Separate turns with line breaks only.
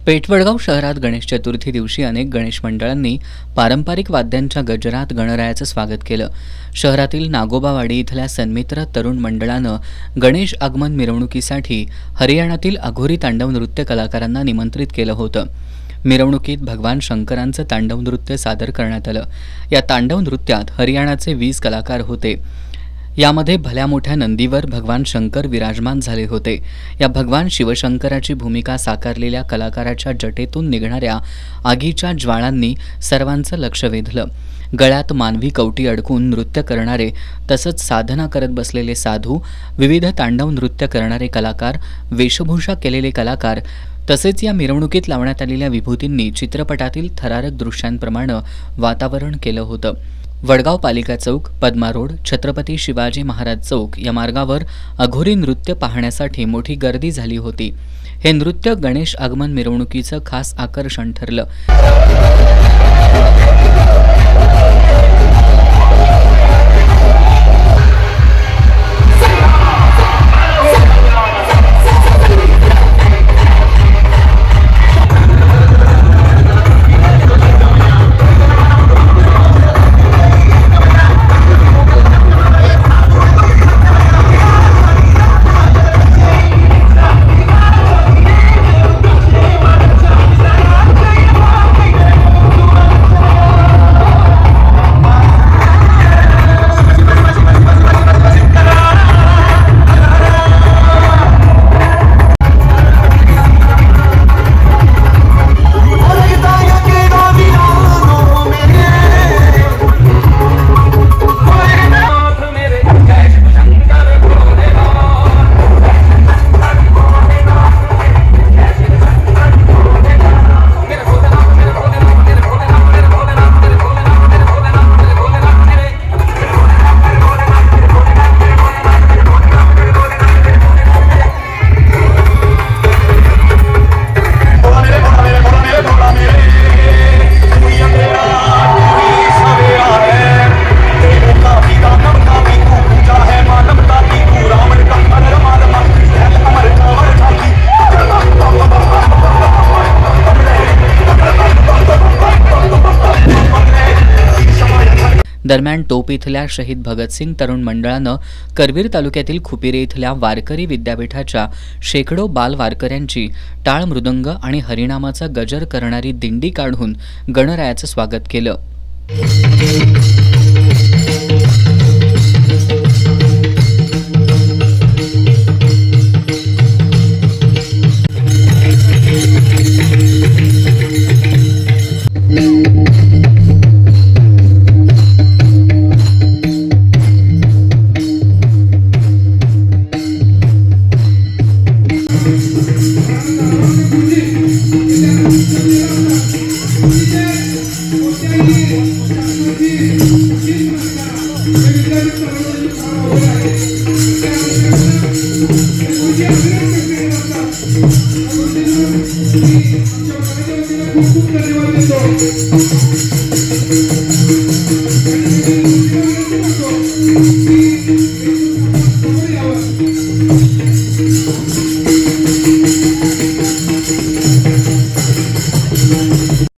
पेठवडगाव शहरात गणेश चतुर्थी दिवशी अनेक गणेश मंडळांनी पारंपरिक वाद्यांच्या गजरात गणरायाचं स्वागत केलं। शहरातील नागोबावाडी इथल्या सन्मित्र तरुण मंडळानं गणेश आगमन मिरवणुकीसाठी हरियाणातील अघोरी तांडव नृत्य कलाकारांना निमंत्रित केलं होतं। मिरवणुकीत भगवान शंकरांचं तांडव नृत्य सादर करण्यात आलं। या तांडव नृत्यात हरियाणाचे 20 कलाकार होते। यामध्ये भल्या मोठ्या नंदीवर भगवान शंकर विराजमान झाले होते। या भगवान शिवशंकराची भूमिका साकारलेल्या कलाकाराच्या जटेतून निघणाऱ्या आगीच्या ज्वाळांनी सर्वांचं लक्ष वेधलं। गळ्यात मानवी कवटी अडकून नृत्य करणारे तसंच साधना करत बसलेले साधू, विविध तांडव नृत्य करणारे कलाकार, वेशभूषा केलेले कलाकार तसेच या मिरवणुकीत लावण्यात आलेल्या विभूतींनी चित्रपटातील थरारक दृश्यांप्रमाणे वातावरण केलं होतं। वडगाव पालिका चौक, पद्मा रोड, छत्रपती शिवाजी महाराज चौक या मार्गावर अघोरी नृत्य पाहण्यासाठी मोठी गर्दी झाली होती। हे नृत्य गणेश आगमन मिरवणुकीचं खास आकर्षण ठरलं। दरम्यान टोप इथल्या शहीद भगतसिंग तरुण मंडळानं करवीर तालुक्यातील खुपिरे इथल्या वारकरी विद्यापीठाच्या शेकडो बाल वारकऱ्यांची टाळ मृदंग आणि हरिनामाचा गजर करणारी दिंडी काढून गणरायाचं स्वागत केलं।
Thank you.